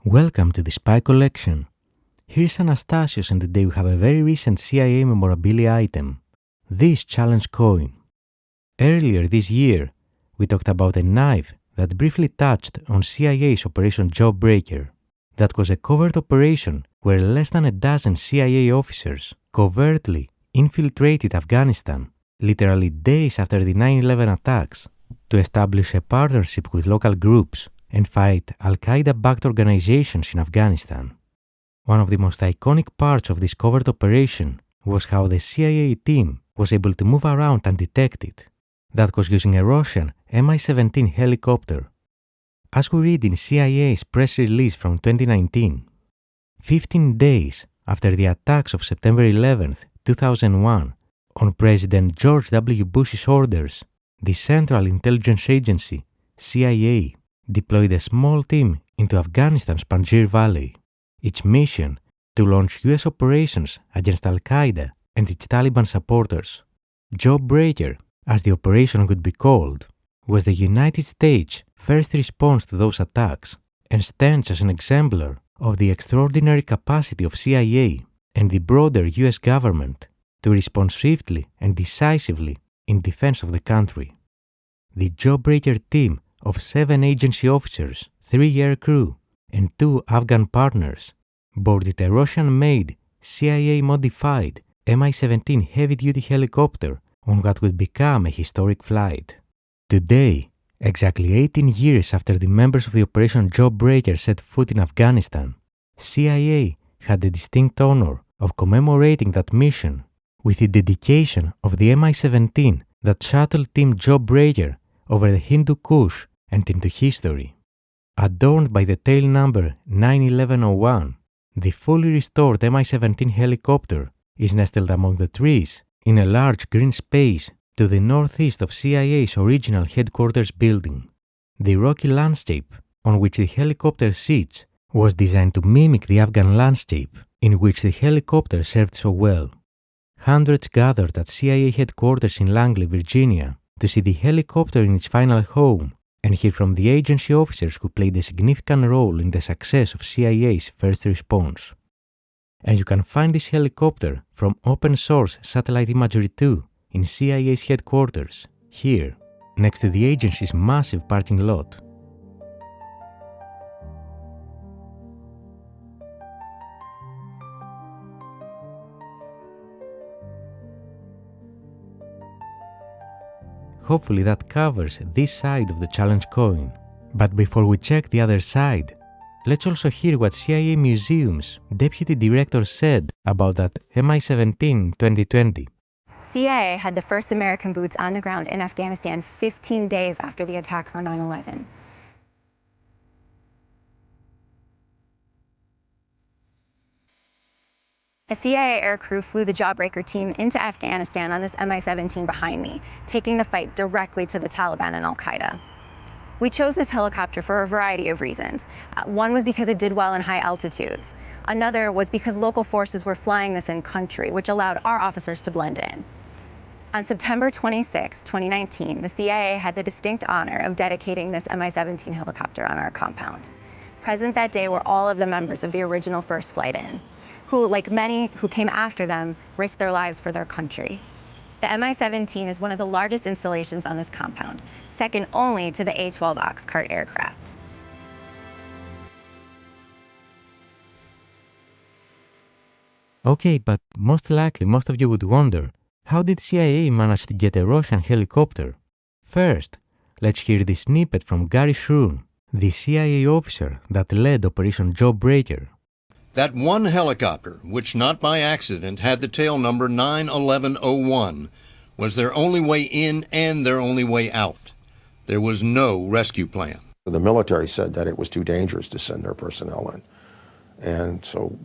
Welcome to the Spy Collection. Here's Anastasios, and today we have a very recent CIA memorabilia item, this challenge coin. Earlier this year, we talked about a knife that briefly touched on CIA's Operation JAWBREAKER. That was a covert operation where less than a dozen CIA officers covertly infiltrated Afghanistan, literally days after the 9/11 attacks, to establish a partnership with local groups and fight Al-Qaeda-backed organizations in Afghanistan. One of the most iconic parts of this covert operation was how the CIA team was able to move around undetected. That was using a Russian Mi-17 helicopter. As we read in CIA's press release from 2019, 15 days after the attacks of September 11, 2001, on President George W. Bush's orders, the Central Intelligence Agency, CIA, deployed a small team into Afghanistan's Panjshir Valley. Its mission to launch US operations against Al-Qaeda and its Taliban supporters. JAWBREAKER, as the operation could be called, was the United States' first response to those attacks and stands as an exemplar of the extraordinary capacity of CIA and the broader US government to respond swiftly and decisively in defense of the country. The JAWBREAKER team of 7 agency officers, 3 aircrew, and 2 Afghan partners boarded a Russian-made, CIA-modified Mi-17 heavy-duty helicopter on what would become a historic flight. Today, exactly 18 years after the members of the Operation JAWBREAKER set foot in Afghanistan, CIA had the distinct honor of commemorating that mission with the dedication of the Mi-17 that shuttled Team JAWBREAKER over the Hindu Kush and into history. Adorned by the tail number 91101, the fully restored Mi-17 helicopter is nestled among the trees in a large green space to the northeast of CIA's original headquarters building. The rocky landscape on which the helicopter sits was designed to mimic the Afghan landscape in which the helicopter served so well. Hundreds gathered at CIA headquarters in Langley, Virginia, to see the helicopter in its final home and hear from the agency officers who played a significant role in the success of CIA's first response. And you can find this helicopter from open-source satellite imagery too in CIA's headquarters, here, next to the agency's massive parking lot. Hopefully that covers this side of the challenge coin. But before we check the other side, let's also hear what CIA Museum's Deputy Director said about that Mi-17 2020. CIA had the first American boots on the ground in Afghanistan 15 days after the attacks on 9/11. A CIA aircrew flew the JAWBREAKER team into Afghanistan on this Mi-17 behind me, taking the fight directly to the Taliban and Al-Qaeda. We chose this helicopter for a variety of reasons. One was because it did well in high altitudes. Another was because local forces were flying this in country, which allowed our officers to blend in. On September 26, 2019, the CIA had the distinct honor of dedicating this Mi-17 helicopter on our compound. Present that day were all of the members of the original first flight in, who, like many who came after them, risked their lives for their country. The Mi-17 is one of the largest installations on this compound, second only to the A-12 Oxcart aircraft. Okay, but most likely most of you would wonder, how did CIA manage to get a Russian helicopter? First, let's hear the snippet from Gary Schroen, the CIA officer that led Operation JAWBREAKER. That one helicopter, which not by accident had the tail number 91101, was their only way in and their only way out. There was no rescue plan. The military said that it was too dangerous to send their personnel in. And so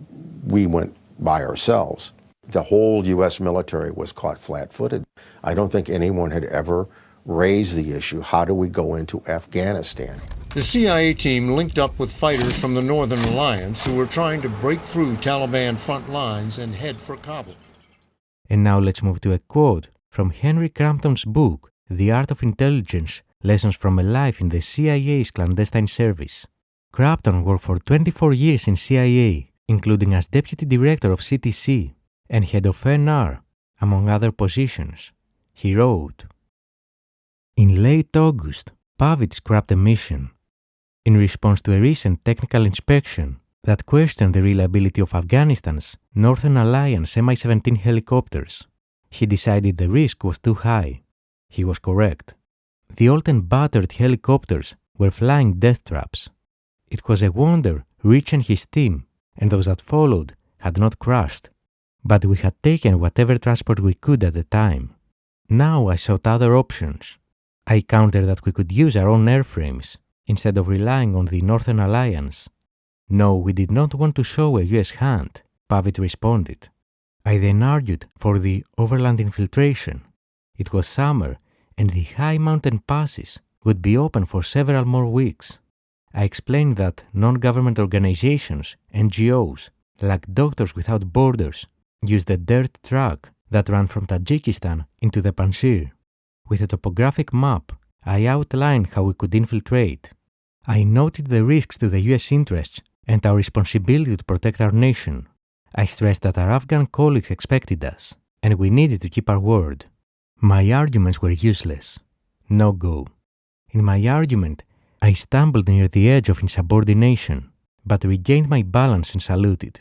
we went by ourselves. The whole U.S. military was caught flat-footed. I don't think anyone had ever raised the issue, how do we go into Afghanistan? The CIA team linked up with fighters from the Northern Alliance who were trying to break through Taliban front lines and head for Kabul. And now let's move to a quote from Henry Crumpton's book, The Art of Intelligence, Lessons from a Life in the CIA's Clandestine Service. Crumpton worked for 24 years in CIA, including as Deputy Director of CTC and Head of NR, among other positions. He wrote, "In late August, Pavic scrapped a mission. In response to a recent technical inspection that questioned the reliability of Afghanistan's Northern Alliance Mi-17 helicopters, he decided the risk was too high. He was correct. The old and battered helicopters were flying death traps. It was a wonder Rich and his team, and those that followed, had not crashed. But we had taken whatever transport we could at the time. Now I sought other options. I countered that we could use our own airframes, instead of relying on the Northern Alliance. No, we did not want to show a US hand, Pavic responded. I then argued for the overland infiltration. It was summer, and the high mountain passes would be open for several more weeks. I explained that non-government organizations, NGOs, like Doctors Without Borders, used a dirt track that ran from Tajikistan into the Panjshir. With a topographic map, I outlined how we could infiltrate. I noted the risks to the US interests and our responsibility to protect our nation. I stressed that our Afghan colleagues expected us, and we needed to keep our word. My arguments were useless. No go. In my argument, I stumbled near the edge of insubordination, but regained my balance and saluted.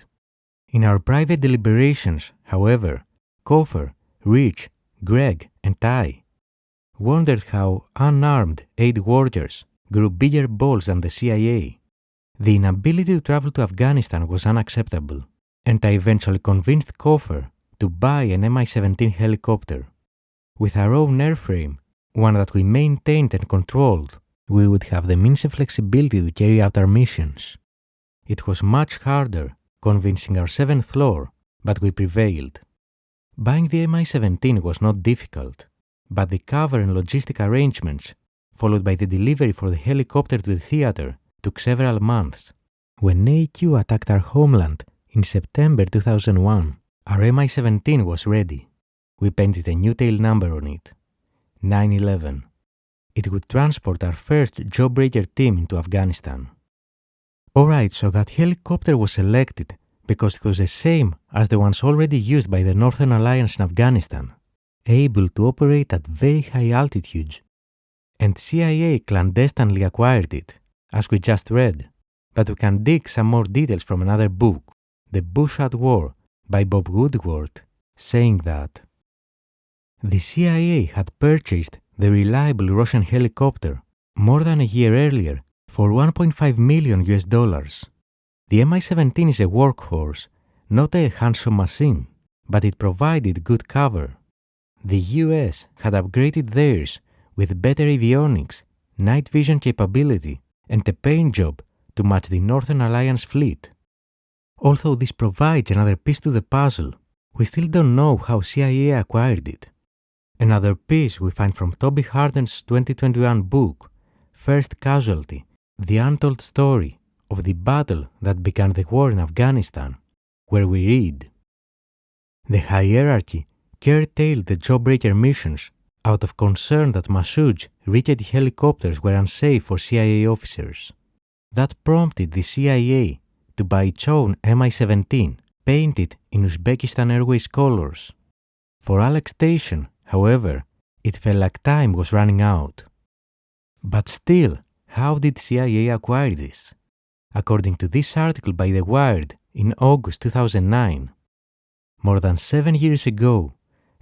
In our private deliberations, however, Coffer, Rich, Greg, and I wondered how unarmed aid warriors grew bigger balls than the CIA. The inability to travel to Afghanistan was unacceptable, and I eventually convinced Coffer to buy an Mi-17 helicopter. With our own airframe, one that we maintained and controlled, we would have the means and flexibility to carry out our missions. It was much harder convincing our 7th floor, but we prevailed. Buying the Mi-17 was not difficult, but the cover and logistic arrangements, followed by the delivery for the helicopter to the theater, took several months. When AQ attacked our homeland in September 2001, our Mi-17 was ready. We painted a new tail number on it, 911. It would transport our first Jawbreaker team into Afghanistan. Alright, so that helicopter was selected because it was the same as the ones already used by the Northern Alliance in Afghanistan, able to operate at very high altitudes. And CIA clandestinely acquired it, as we just read, but we can dig some more details from another book, The Bush at War, by Bob Woodward, saying that the CIA had purchased the reliable Russian helicopter more than a year earlier for $1.5 million. The Mi-17 is a workhorse, not a handsome machine, but it provided good cover. The US had upgraded theirs with better avionics, night vision capability, and a paint job to match the Northern Alliance fleet. Although this provides another piece to the puzzle, we still don't know how CIA acquired it. Another piece we find from Toby Harden's 2021 book, First Casualty, The Untold Story of the Battle That Began the War in Afghanistan, where we read, the hierarchy curtailed the Jawbreaker missions out of concern that Massoud's rickety helicopters were unsafe for CIA officers. That prompted the CIA to buy its own Mi-17, painted in Uzbekistan Airways colors. For Alex Station, however, it felt like time was running out. But still, how did CIA acquire this? According to this article by The Wired in August 2009, more than 7 years ago,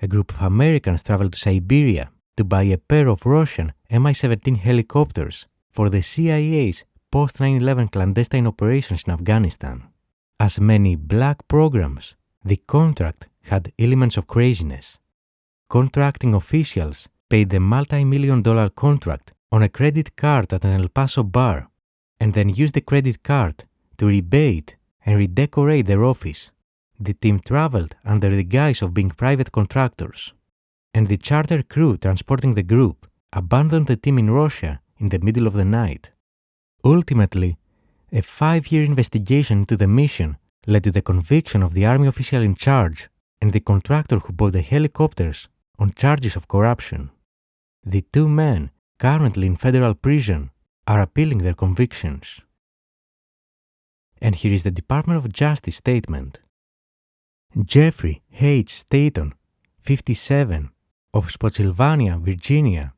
a group of Americans traveled to Siberia to buy a pair of Russian Mi-17 helicopters for the CIA's post-9/11 clandestine operations in Afghanistan. As many black programs, the contract had elements of craziness. Contracting officials paid the multi-million-dollar contract on a credit card at an El Paso bar, and then used the credit card to rebate and redecorate their office. The team traveled under the guise of being private contractors, and the charter crew transporting the group abandoned the team in Russia in the middle of the night. Ultimately, a 5-year investigation into the mission led to the conviction of the army official in charge and the contractor who bought the helicopters on charges of corruption. The two men, currently in federal prison, are appealing their convictions. And here is the Department of Justice statement. Jeffrey H. Staton, 57, of Spotsylvania, Virginia,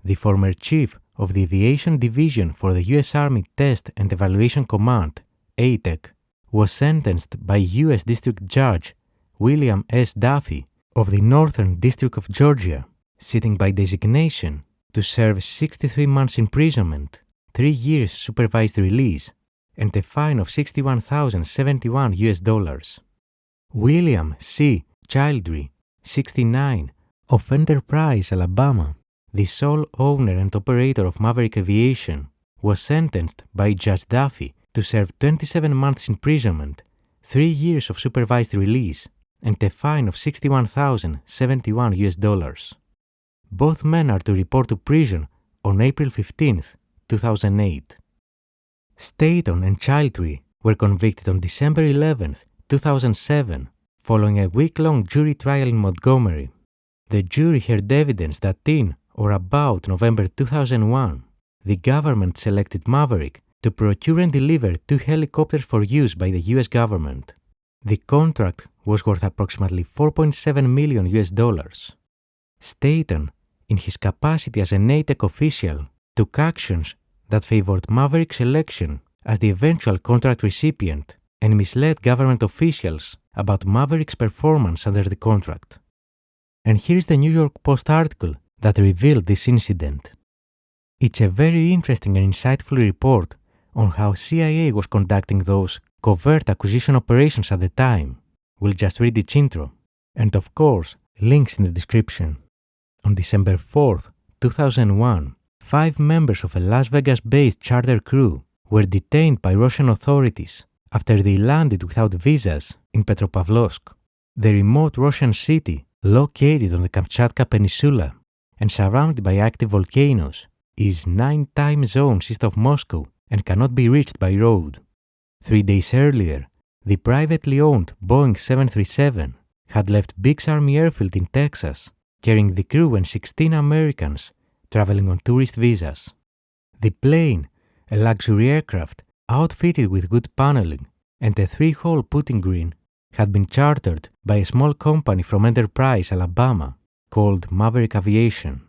the former chief of the Aviation Division for the U.S. Army Test and Evaluation Command, ATEC, was sentenced by U.S. District Judge William S. Duffy of the Northern District of Georgia, sitting by designation, to serve 63 months imprisonment, 3 years supervised release, and a fine of $61,071. William C. Childry, 69, of Enterprise, Alabama, the sole owner and operator of Maverick Aviation, was sentenced by Judge Duffy to serve 27 months imprisonment, 3 years of supervised release, and a fine of $61,071. Both men are to report to prison on April 15, 2008. Staton and Childry were convicted on December 11, 2007, following a week-long jury trial in Montgomery. The jury heard evidence that in or about November 2001, the government selected Maverick to procure and deliver 2 helicopters for use by the US government. The contract was worth approximately $4.7 million. Staton, in his capacity as an ATEC official, took actions that favored Maverick's selection as the eventual contract recipient and misled government officials about Maverick's performance under the contract. And here's the New York Post article that revealed this incident. It's a very interesting and insightful report on how CIA was conducting those covert acquisition operations at the time. We'll just read its intro. And of course, links in the description. On December 4, 2001, 5 members of a Las Vegas-based charter crew were detained by Russian authorities after they landed without visas in Petropavlovsk, the remote Russian city located on the Kamchatka Peninsula and surrounded by active volcanoes, is 9 time zones east of Moscow and cannot be reached by road. 3 days earlier, the privately owned Boeing 737 had left Biggs Army Airfield in Texas, carrying the crew and 16 Americans traveling on tourist visas. The plane, a luxury aircraft outfitted with wood paneling and a 3-hole putting green, had been chartered by a small company from Enterprise, Alabama, called Maverick Aviation.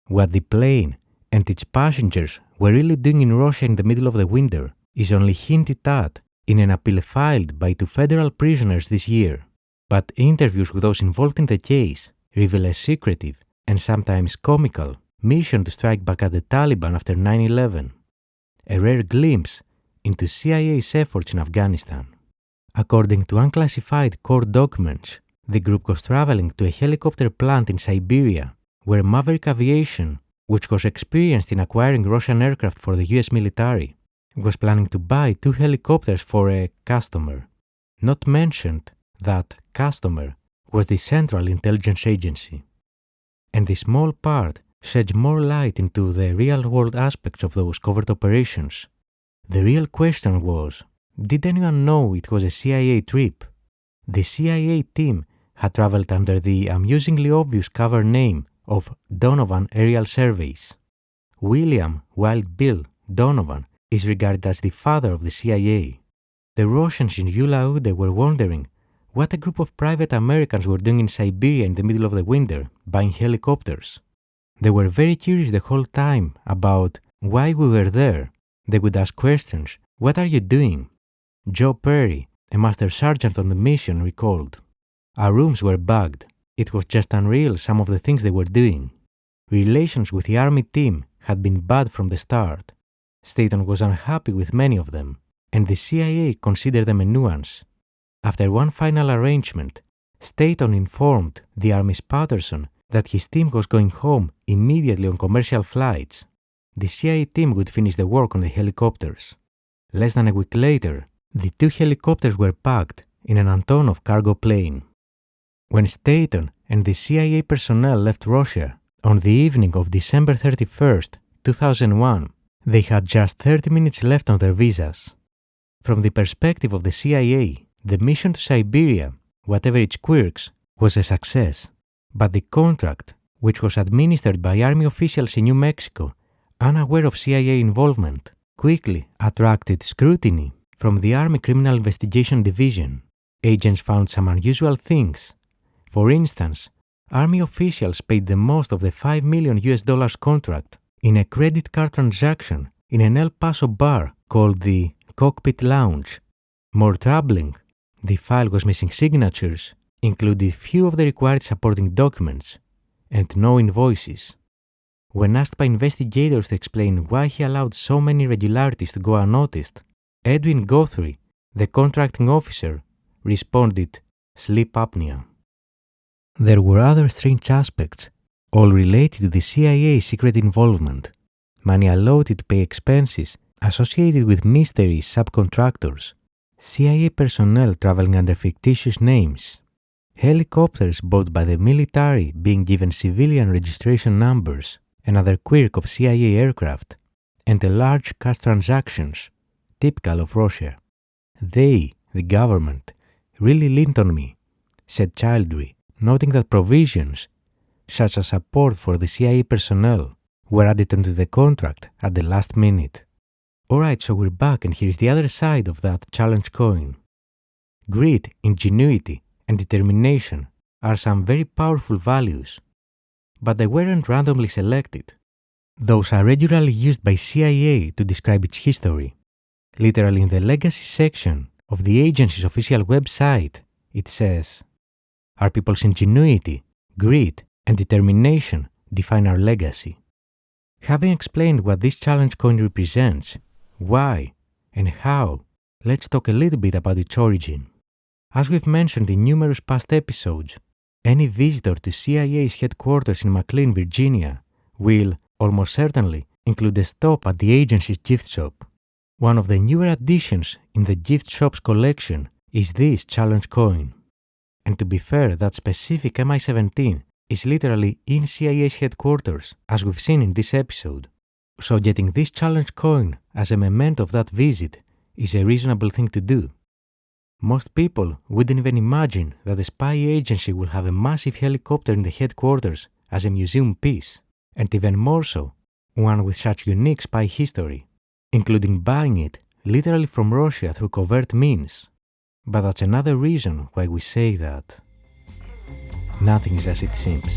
What the plane and its passengers were really doing in Russia in the middle of the winter is only hinted at in an appeal filed by 2 federal prisoners this year, but interviews with those involved in the case reveal a secretive and sometimes comical mission to strike back at the Taliban after 9/11, a rare glimpse into CIA's efforts in Afghanistan. According to unclassified court documents, the group was traveling to a helicopter plant in Siberia, where Maverick Aviation, which was experienced in acquiring Russian aircraft for the US military, was planning to buy 2 helicopters for a customer. Not mentioned, that customer was the Central Intelligence Agency. And the small part sheds more light into the real-world aspects of those covert operations. The real question was, did anyone know it was a CIA trip? The CIA team had traveled under the amusingly obvious cover name of Donovan Aerial Surveys. William Wild Bill Donovan is regarded as the father of the CIA. The Russians in Ula-Ude were wondering what a group of private Americans were doing in Siberia in the middle of the winter, buying helicopters. They were very curious the whole time about why we were there. They would ask questions, "What are you doing?" Joe Perry, a master sergeant on the mission, recalled, "Our rooms were bugged. It was just unreal some of the things they were doing." Relations with the Army team had been bad from the start. Staton was unhappy with many of them, and the CIA considered them a nuisance. After one final arrangement, Staton informed the Army's Patterson that his team was going home immediately on commercial flights. The CIA team would finish the work on the helicopters. Less than a week later, the 2 helicopters were packed in an Antonov cargo plane. When Staton and the CIA personnel left Russia on the evening of December 31, 2001, they had just 30 minutes left on their visas. From the perspective of the CIA, the mission to Siberia, whatever its quirks, was a success. But the contract, which was administered by Army officials in New Mexico, unaware of CIA involvement, quickly attracted scrutiny From the Army Criminal Investigation Division, agents found some unusual things. For instance, Army officials paid the most of the $5 million contract in a credit card transaction in an El Paso bar called the Cockpit Lounge. More troubling, the file was missing signatures, included few of the required supporting documents, and no invoices. When asked by investigators to explain why he allowed so many irregularities to go unnoticed, Edwin Guthrie, the contracting officer, responded, "Sleep apnea." There were other strange aspects, all related to the CIA's secret involvement. Money allotted to pay expenses associated with mysterious subcontractors, CIA personnel traveling under fictitious names, helicopters bought by the military being given civilian registration numbers, another quirk of CIA aircraft, and a large cash transactions, typical of Russia. They, the government, really leaned on me, said Childry, noting that provisions, such as support for the CIA personnel, were added onto the contract at the last minute. Alright, so we're back, and here's the other side of that challenge coin. Grit, ingenuity, and determination are some very powerful values, but they weren't randomly selected. Those are regularly used by CIA to describe its history. Literally in the legacy section of the agency's official website, it says, "Our people's ingenuity, grit, and determination define our legacy." Having explained what this challenge coin represents, why, and how, let's talk a little bit about its origin. As we've mentioned in numerous past episodes, any visitor to CIA's headquarters in McLean, Virginia, will, almost certainly, include a stop at the agency's gift shop. One of the newer additions in the gift shop's collection is this challenge coin. And to be fair, that specific Mi-17 is literally in CIA's headquarters, as we've seen in this episode. So getting this challenge coin as a memento of that visit is a reasonable thing to do. Most people wouldn't even imagine that a spy agency will have a massive helicopter in the headquarters as a museum piece, and even more so, one with such unique spy history, including buying it literally from Russia through covert means. But that's another reason why we say that nothing is as it seems.